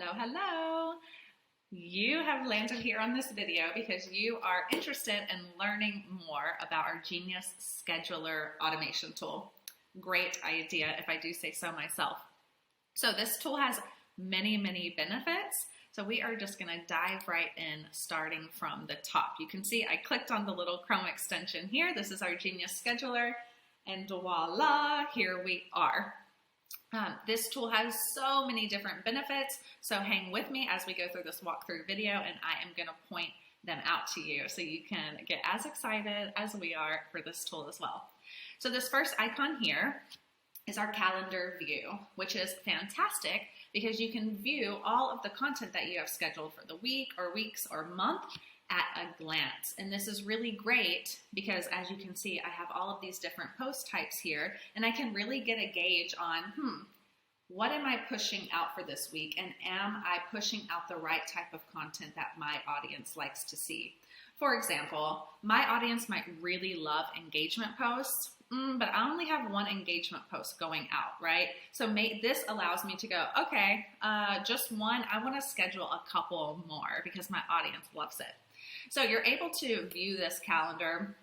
Hello, hello. You have landed here on this video because you are interested in learning more about our Genius Scheduler automation tool. Great idea, if I do say so myself. So this tool has many benefits. So we are just going to dive right in, starting from the top. You can see I clicked on the little Chrome extension here. This is our Genius Scheduler, and voila, here we are. This tool has so many different benefits, so hang with me as we go through this walkthrough video, and I am going to point them out to you so you can get as excited as we are for this tool as well. So this first icon here is our calendar view, which is fantastic because you can view all of the content that you have scheduled for the week or weeks or month at a glance. And this is really great because, as you can see, I have all of these different post types here, and I can really get a gauge on, what am I pushing out for this week, and am I pushing out the right type of content that my audience likes to see? For example, my audience might really love engagement posts, but I only have one engagement post going out, right? So this allows me to go, okay, just one, I want to schedule a couple more because my audience loves it. So you're able to view this calendar,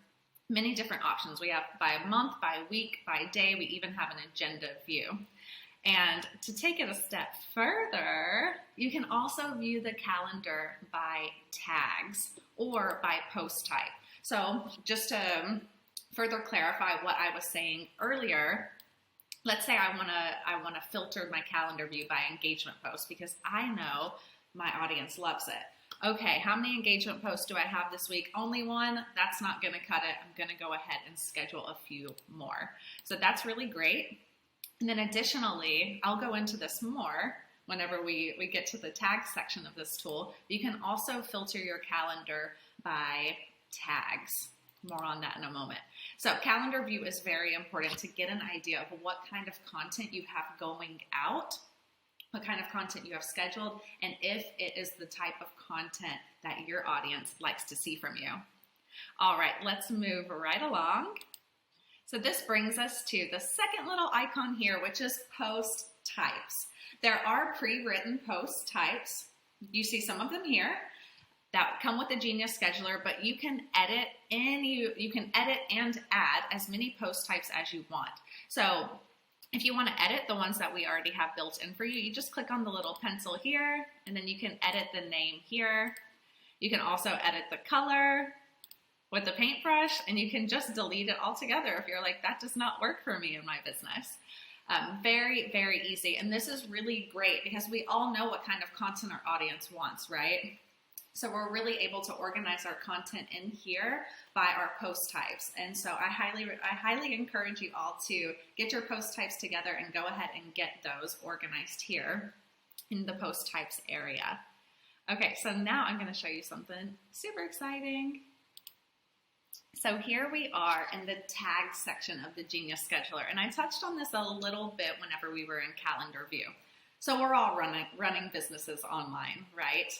many different options. We have by month, by week, by day. We even have an agenda view. And to take it a step further, you can also view the calendar by tags or by post type. So just to further clarify what I was saying earlier, let's say I want to filter my calendar view by engagement post because I know my audience loves it. Okay, how many engagement posts do I have this week? Only one. That's not going to cut it. I'm going to go ahead and schedule a few more. So that's really great. And then additionally, I'll go into this more whenever we get to the tag section of this tool. You can also filter your calendar by tags. More on that in a moment. So calendar view is very important to get an idea of what kind of content you have going out, what kind of content you have scheduled, and if it is the type of content that your audience likes to see from you. All right, let's move right along. So this brings us to the second little icon here, which is post types. There are pre-written post types. You see some of them here that come with the Genius Scheduler, but you can edit and add as many post types as you want. So if you want to edit the ones that we already have built in for you, you just click on the little pencil here, and then you can edit the name here. You can also edit the color with the paintbrush, and you can just delete it altogether if you're like, that does not work for me in my business. Very easy. And this is really great because we all know what kind of content our audience wants, right? So we're really able to organize our content in here by our post types. And so I highly encourage you all to get your post types together and go ahead and get those organized here in the post types area. Okay, so now I'm going to show you something super exciting. So here we are in the tag section of the Genius Scheduler. And I touched on this a little bit whenever we were in calendar view. So we're all running businesses online, right?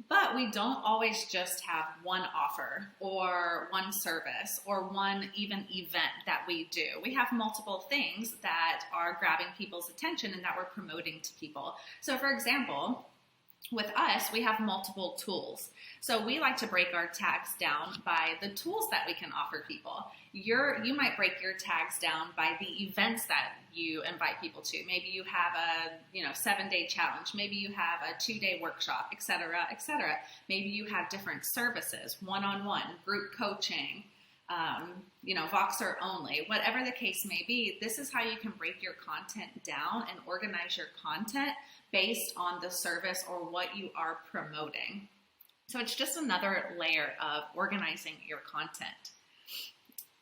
But we don't always just have one offer or one service or one even event that we do. We have multiple things that are grabbing people's attention and that we're promoting to people. So for example, with us, we have multiple tools. So we like to break our tags down by the tools that we can offer people. You might break your tags down by the events that you invite people to. Maybe you have a 7-day challenge. Maybe you have a 2-day workshop, etc., etc. Maybe you have different services, one-on-one, group coaching, Voxer only, whatever the case may be. This is how you can break your content down and organize your content based on the service or what you are promoting. So it's just another layer of organizing your content.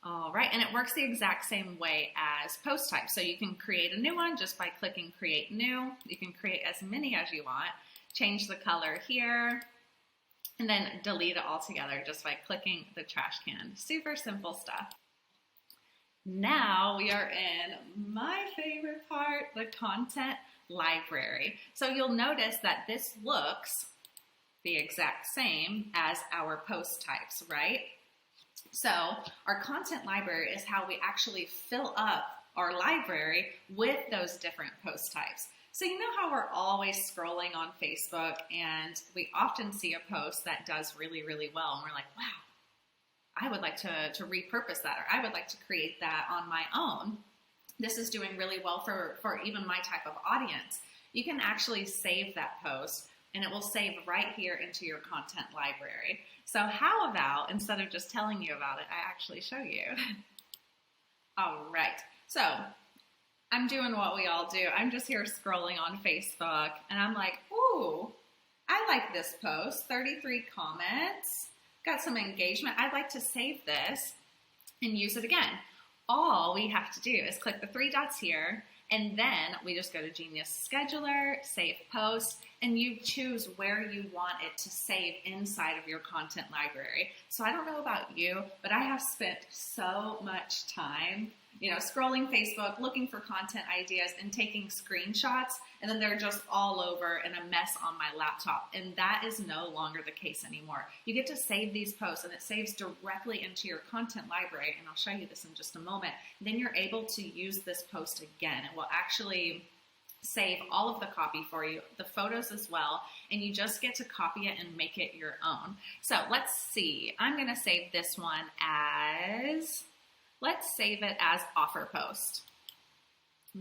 All right, and it works the exact same way as post type. So you can create a new one just by clicking Create New. You can create as many as you want, change the color here, and then delete it altogether just by clicking the trash can. Super simple stuff. Now we are in my favorite part, the content library. So you'll notice that this looks the exact same as our post types, right? So our content library is how we actually fill up our library with those different post types. So you know how we're always scrolling on Facebook and we often see a post that does really, really well and we're like, wow, I would like to repurpose that, or I would like to create that on my own. This is doing really well for even my type of audience. You can actually save that post and it will save right here into your content library. So how about, instead of just telling you about it, I actually show you. All right, so I'm doing what we all do. I'm just here scrolling on Facebook and I'm like, ooh, I like this post, 33 comments, got some engagement. I'd like to save this and use it again. All we have to do is click the three dots here, and then we just go to Genius Scheduler, Save Post, and you choose where you want it to save inside of your content library. So I don't know about you, but I have spent so much time, scrolling Facebook, looking for content ideas and taking screenshots, and then they're just all over in a mess on my laptop. And that is no longer the case anymore. You get to save these posts and it saves directly into your content library. And I'll show you this in just a moment. Then you're able to use this post again. It will actually save all of the copy for you, the photos as well, and you just get to copy it and make it your own. So let's see. I'm going to save this one as... Let's save it as offer post,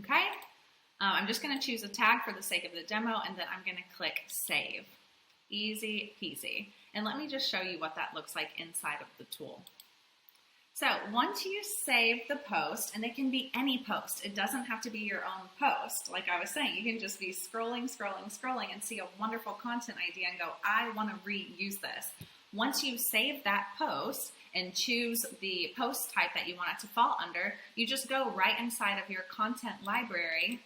okay? I'm just gonna choose a tag for the sake of the demo, and then I'm gonna click save. Easy peasy. And let me just show you what that looks like inside of the tool. So once you save the post, and it can be any post, it doesn't have to be your own post. Like I was saying, you can just be scrolling and see a wonderful content idea and go, I wanna reuse this. Once you save that post, and choose the post type that you want it to fall under, you just go right inside of your content library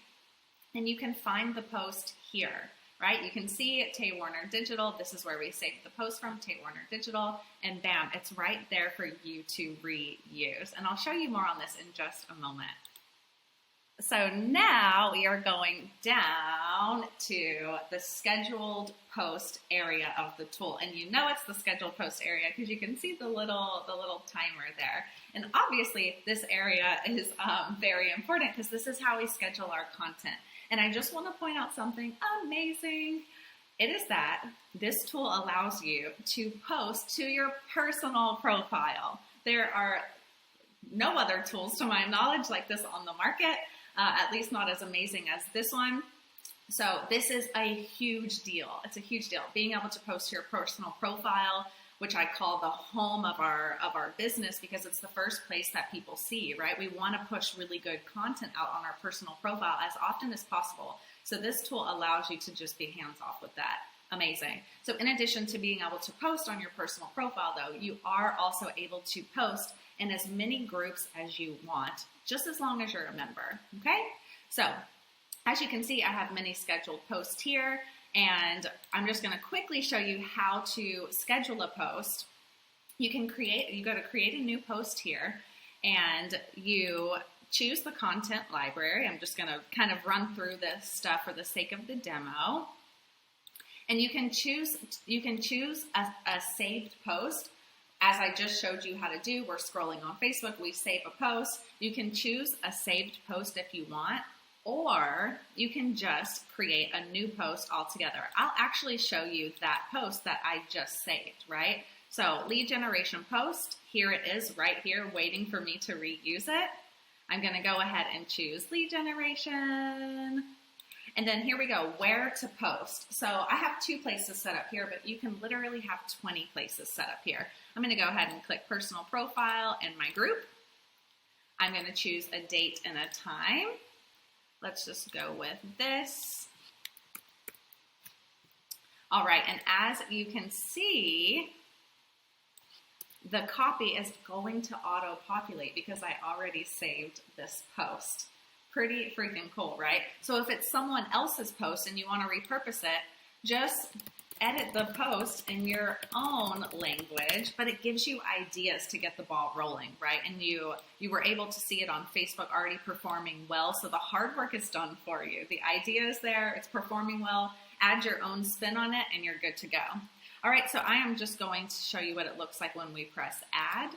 and you can find the post here, right? You can see it, Tay Warner Digital. This is where we saved the post from, Tay Warner Digital, and bam, it's right there for you to reuse. And I'll show you more on this in just a moment. So now we are going down to the scheduled post area of the tool. And you know it's the scheduled post area because you can see the little timer there. And obviously this area is very important because this is how we schedule our content. And I just want to point out something amazing. It is that this tool allows you to post to your personal profile. There are no other tools to my knowledge like this on the market. At least not as amazing as this one. So this is a huge deal. It's a huge deal. Being able to post to your personal profile, which I call the home of our business because it's the first place that people see, right? We want to push really good content out on our personal profile as often as possible. So this tool allows you to just be hands off with that. Amazing. So in addition to being able to post on your personal profile though, you are also able to post in as many groups as you want, just as long as you're a member, okay? So, as you can see, I have many scheduled posts here, and I'm just gonna quickly show you how to schedule a post. You go to create a new post here, and you choose the content library. I'm just gonna kind of run through this stuff for the sake of the demo. And you can choose a saved post. As I just showed you how to do, we're scrolling on Facebook, we save a post. You can choose a saved post if you want, or you can just create a new post altogether. I'll actually show you that post that I just saved, right? So lead generation post, here it is right here waiting for me to reuse it. I'm gonna go ahead and choose lead generation. And then here we go, where to post. So I have 2 places set up here, but you can literally have 20 places set up here. I'm gonna go ahead and click personal profile and my group. I'm gonna choose a date and a time. Let's just go with this. All right, and as you can see, the copy is going to auto-populate because I already saved this post. Pretty freaking cool, right? So if it's someone else's post and you want to repurpose it, just edit the post in your own language, but it gives you ideas to get the ball rolling, right? And you were able to see it on Facebook already performing well, so the hard work is done for you. The idea is there, it's performing well, add your own spin on it, and you're good to go. All right, so I am just going to show you what it looks like when we press add.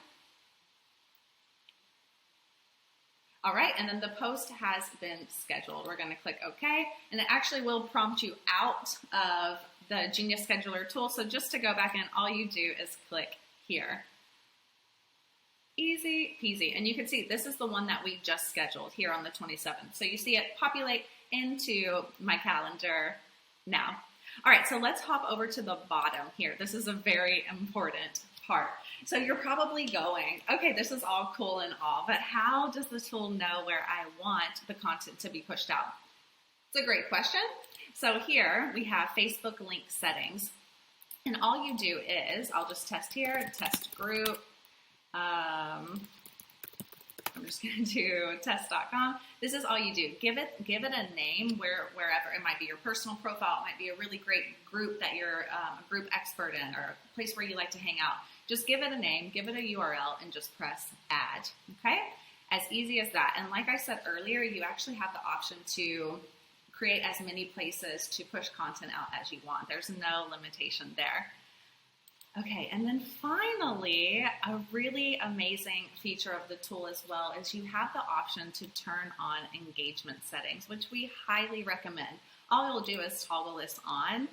All right, and then the post has been scheduled. We're gonna click OK, and it actually will prompt you out of the Genius Scheduler tool. So just to go back in, all you do is click here. Easy peasy. And you can see this is the one that we just scheduled here on the 27th. So you see it populate into my calendar now. All right, so let's hop over to the bottom here. This is a very important part. So you're probably going, okay, this is all cool and all, but how does the tool know where I want the content to be pushed out? It's a great question. So here we have Facebook link settings. And all you do is, I'll just test here, test group. I'm just going to do test.com. This is all you do. Give it a name wherever. It might be your personal profile. It might be a really great group that you're a group expert in, or a place where you like to hang out. Just give it a name, give it a URL, and just press add. Okay? As easy as that. And like I said earlier, you actually have the option to create as many places to push content out as you want. There's no limitation there. Okay, and then finally, a really amazing feature of the tool as well is you have the option to turn on engagement settings, which we highly recommend. All you'll do is toggle this on,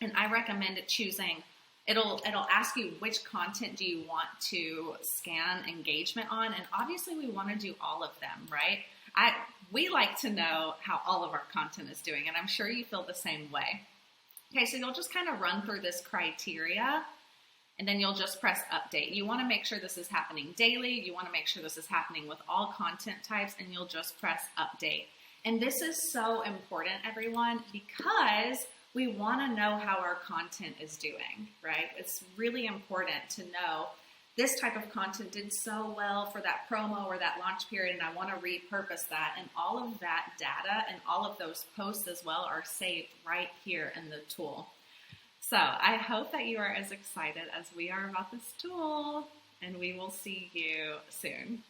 and I recommend choosing, it'll ask you which content do you want to scan engagement on, and obviously we want to do all of them, right? We like to know how all of our content is doing, and I'm sure you feel the same way. Okay, so you'll just kind of run through this criteria, and then you'll just press update. You want to make sure this is happening daily. You want to make sure this is happening with all content types, and you'll just press update. And this is so important, everyone, because we want to know how our content is doing, right? It's really important to know this type of content did so well for that promo or that launch period, and I want to repurpose that. And all of that data and all of those posts as well are saved right here in the tool. So I hope that you are as excited as we are about this tool, and we will see you soon.